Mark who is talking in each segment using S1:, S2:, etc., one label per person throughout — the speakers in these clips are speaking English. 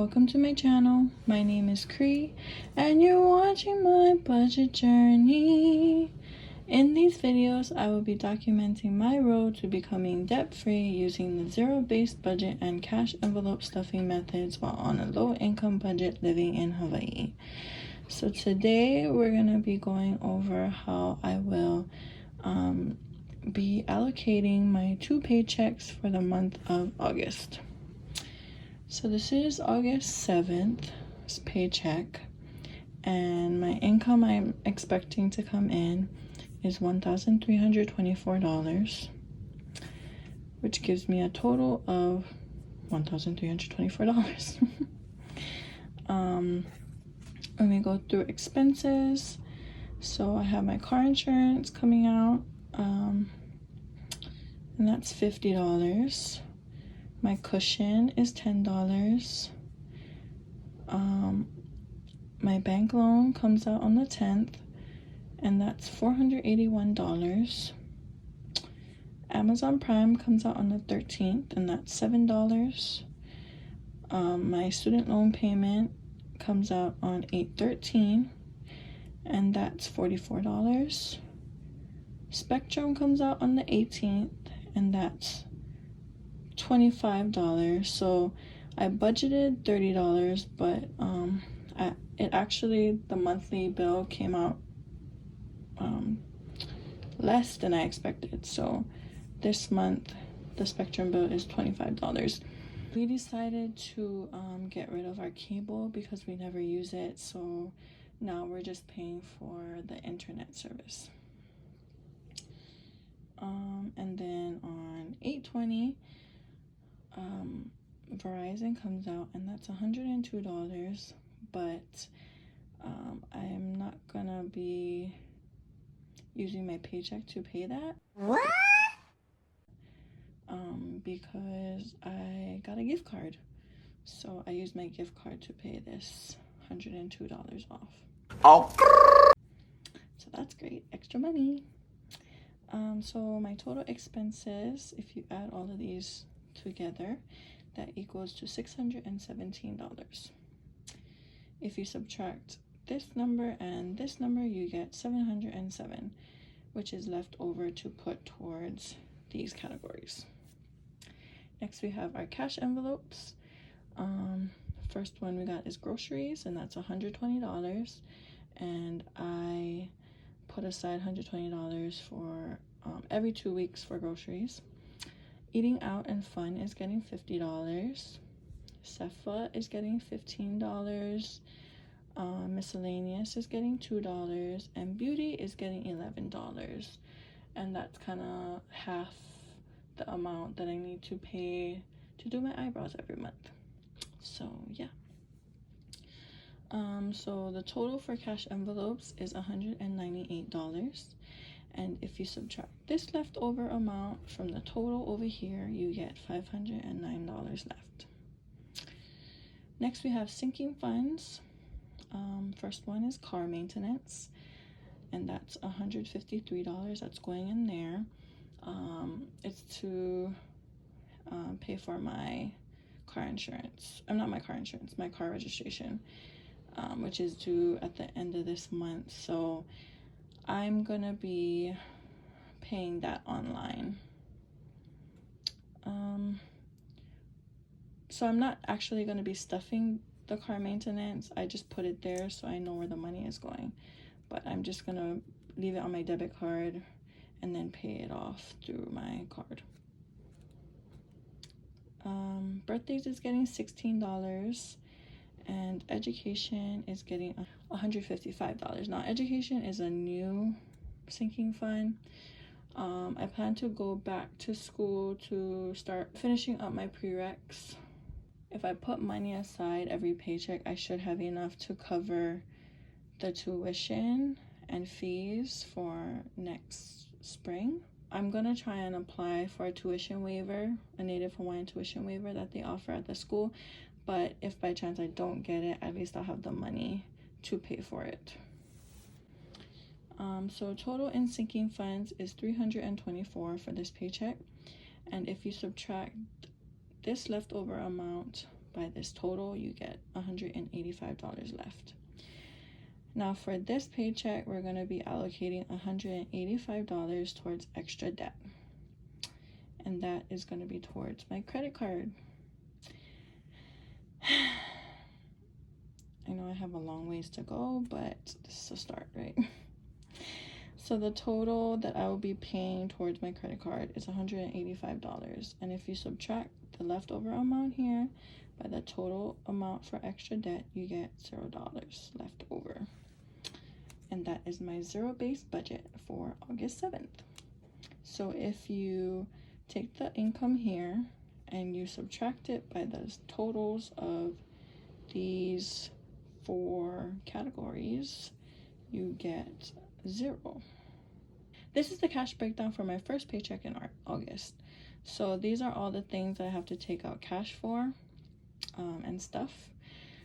S1: welcome to my channel. My name is Cree and you're watching my budget journey. In these videos, I will be documenting my road to becoming debt-free using the zero-based budget and cash envelope stuffing methods while on a low-income budget living in Hawaii. So today we're going to be going over how I will be allocating my 2 paychecks for the month of August. So this is August 7th paycheck, and my income I'm expecting to come in is $1,324, which gives me a total of $1,324. Let me go through expenses. So I have my car insurance coming out, and that's $50. My cushion is $10. My bank loan comes out on the 10th, and that's $481. Amazon Prime comes out on the 13th, and that's $7. My student loan payment comes out on 8/13, and that's $44. Spectrum comes out on the 18th, and that's $25. So I budgeted $30, but the monthly bill came out less than I expected. So this month the Spectrum bill is $25. We decided to get rid of our cable because we never use it, so now we're just paying for the internet service. And then on 8/20 Verizon comes out, and that's $102, but I'm not gonna be using my paycheck to pay that. What? Because I got a gift card, so I used my gift card to pay this $102 off. Oh, so that's great, extra money. So my total expenses, if you add all of these together, that equals to $617. If you subtract this number and this number, you get $707, which is left over to put towards these categories. Next, we have our cash envelopes. First one we got is groceries, and that's $120, and I put aside $120 for every 2 weeks for groceries. Eating out and fun is getting $50. Sefa is getting $15. Miscellaneous is getting $2, and beauty is getting $11. And that's kind of half the amount that I need to pay to do my eyebrows every month. So yeah. So the total for cash envelopes is $198. And if you subtract this leftover amount from the total over here, you get $509 left. Next, we have sinking funds. First one is car maintenance, and that's $153 that's going in there. It's to pay for my car insurance. My car registration, which is due at the end of this month. So I'm gonna be paying that online. So I'm not actually gonna be stuffing the car maintenance. I just put it there so I know where the money is going, but I'm just gonna leave it on my debit card and then pay it off through my card. Birthdays is getting $16, and education is getting $155. Now, education is a new sinking fund. I plan to go back to school to start finishing up my prereqs. If I put money aside every paycheck, I should have enough to cover the tuition and fees for next spring. I'm gonna try and apply for a tuition waiver, a Native Hawaiian tuition waiver that they offer at the school, but if by chance I don't get it, at least I'll have the money to pay for it. So total in sinking funds is $324 for this paycheck, and if you subtract this leftover amount by this total, you get $185 left. Now for this paycheck, we're going to be allocating $185 towards extra debt. And that is going to be towards my credit card. I know I have a long ways to go, but this is a start, right? So the total that I will be paying towards my credit card is $185. And if you subtract the leftover amount here by the total amount for extra debt, you get $0 left over. And that is my zero-based budget for August 7th. So if you take the income here and you subtract it by the totals of these 4 categories, you get 0. This is the cash breakdown for my first paycheck in August. So these are all the things I have to take out cash for and stuff.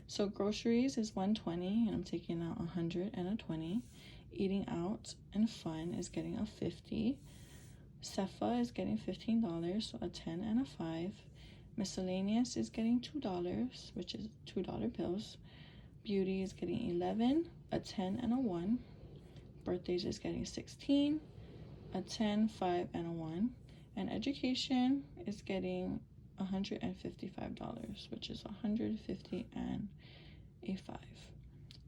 S1: So groceries is $120 and I'm taking out $100 and a $20. Eating out and fun is getting a $50. Sefa is getting $15, so a $10 and a $5. Miscellaneous is getting $2, which is $2 bills. Beauty is getting $11, a $10 and a $1. Birthdays is getting $16, a $10, $5 and a $1. And education is getting $155, which is $150 and a $5.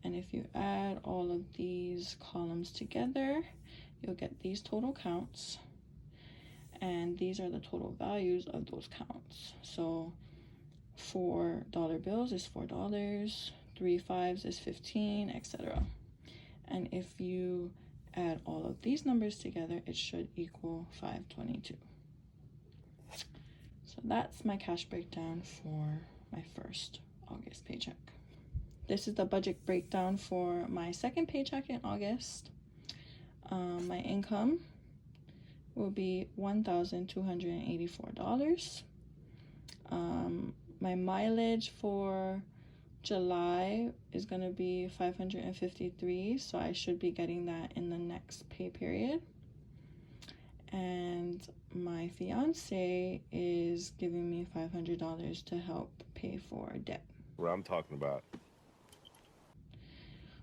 S1: And if you add all of these columns together, you'll get these total counts. And these are the total values of those counts. So $4 bills is $4, 3 5s is 15, etc. And if you add all of these numbers together, it should equal 522. So that's my cash breakdown for my first August paycheck. This is the budget breakdown for my second paycheck in August. My income will be $1,284. My mileage for July is going to be 553, so I should be getting that in the next pay period. And my fiance is giving me $500 to help pay for debt.
S2: What I'm talking about.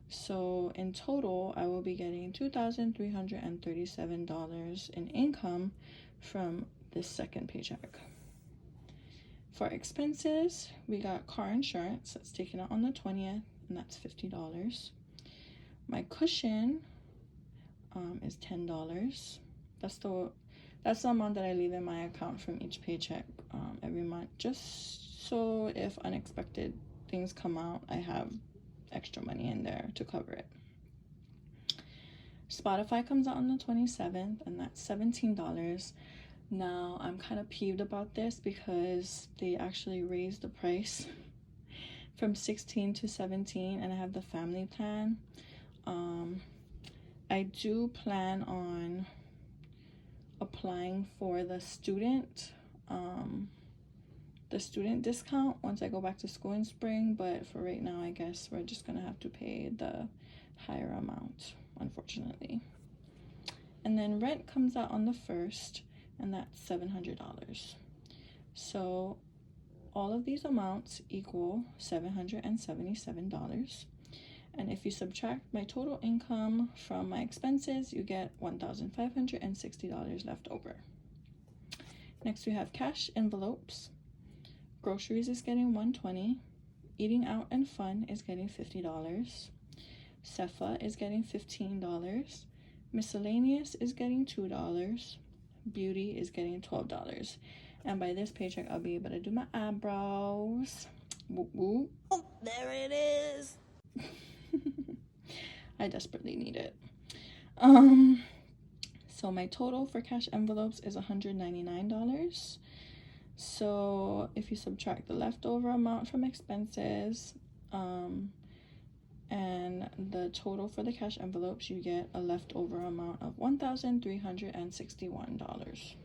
S1: So in total, I will be getting $2,337 in income from this second paycheck. For expenses, we got car insurance that's taken out on the 20th, and that's $50. My cushion is $10. That's the amount that I leave in my account from each paycheck every month, just so if unexpected things come out, I have extra money in there to cover it. Spotify comes out on the 27th, and that's $17. Now, I'm kind of peeved about this because they actually raised the price from $16 to $17, and I have the family plan. I do plan on applying for the student discount once I go back to school in spring, but for right now, I guess we're just gonna have to pay the higher amount, unfortunately. And then rent comes out on the 1st, and that's $700. So all of these amounts equal $777. And if you subtract my total income from my expenses, you get $1,560 left over. Next, we have cash envelopes. Groceries is getting $120. Eating out and fun is getting $50. Sefa is getting $15. Miscellaneous is getting $2. Beauty is getting $12. And by this paycheck, I'll be able to do my eyebrows. Whoop, whoop.
S3: Oh, there it is.
S1: I desperately need it. So my total for cash envelopes is $199. So if you subtract the leftover amount from expenses and the total for the cash envelopes, you get a leftover amount of $1,361.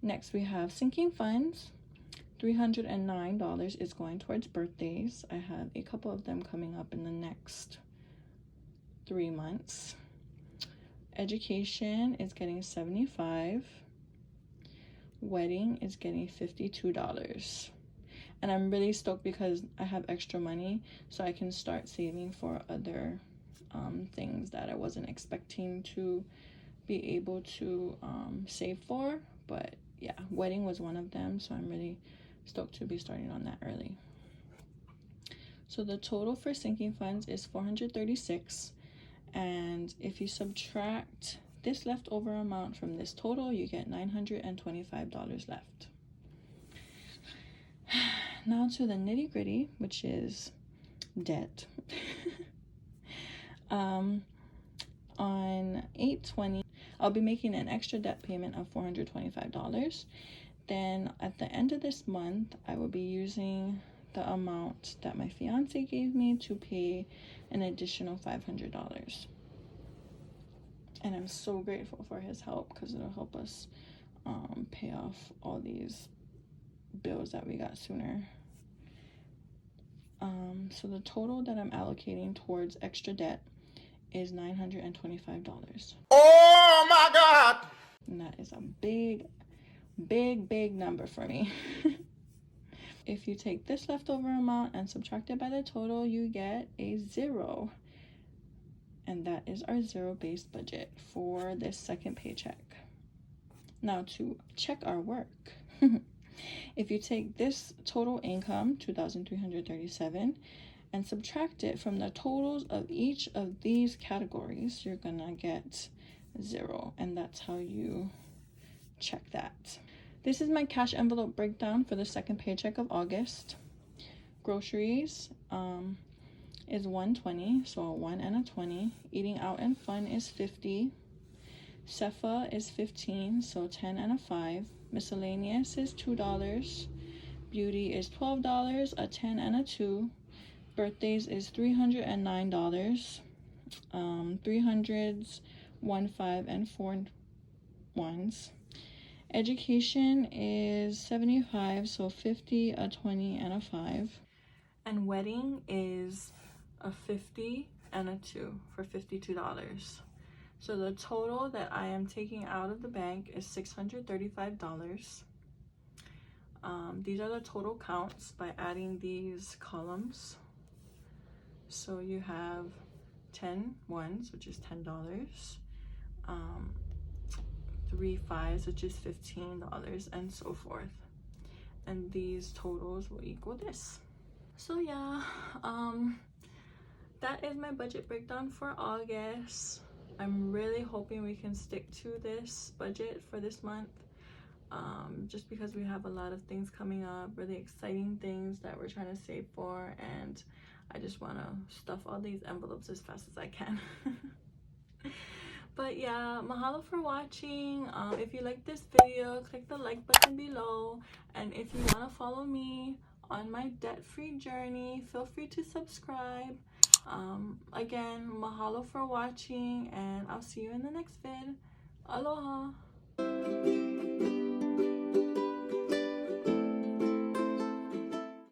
S1: Next, we have sinking funds. $309 is going towards birthdays. I have a couple of them coming up in the next 3 months. Education is getting $75. Wedding is getting $52. And I'm really stoked because I have extra money, so I can start saving for other things that I wasn't expecting to be able to save for. But yeah, wedding was one of them, so I'm really stoked to be starting on that early. So the total for sinking funds is $436, and if you subtract this leftover amount from this total, you get $925 left. Now to the nitty gritty, which is debt. On 8/20, I'll be making an extra debt payment of $425. Then at the end of this month, I will be using the amount that my fiance gave me to pay an additional $500. And I'm so grateful for his help because it'll help us pay off all these bills that we got sooner. So the total that I'm allocating towards extra debt is $925.
S3: Oh my God!
S1: And that is a big number for me. If you take this leftover amount and subtract it by the total, you get a 0. And that is our zero-based budget for this second paycheck. Now to check our work. If you take this total income, $2,337, and subtract it from the totals of each of these categories, you're gonna get 0. And that's how you check that. This is my cash envelope breakdown for the second paycheck of August. Groceries is $120, so a 1 and a 20. Eating out and fun is $50. Sefa is $15, so 10 and a 5. Miscellaneous is $2. Beauty is $12, a 10 and a 2. Birthdays is $309. 300s, 1, 5, and 4 1s. Education is $75, so 50, a 20, and a 5. And wedding is a 50 and a 2 for $52. So the total that I am taking out of the bank is $635. These are the total counts by adding these columns. So you have 10 ones, which is $10, 3 5s, which is $15, and so forth. And these totals will equal this. So yeah, that is my budget breakdown for August. I'm really hoping we can stick to this budget for this month, just because we have a lot of things coming up, really exciting things that we're trying to save for, and I just want to stuff all these envelopes as fast as I can. But yeah, mahalo for watching. If you like this video, click the like button below, and if you want to follow me on my debt-free journey, feel free to subscribe. Again, mahalo for watching, and I'll see you in the next vid. Aloha.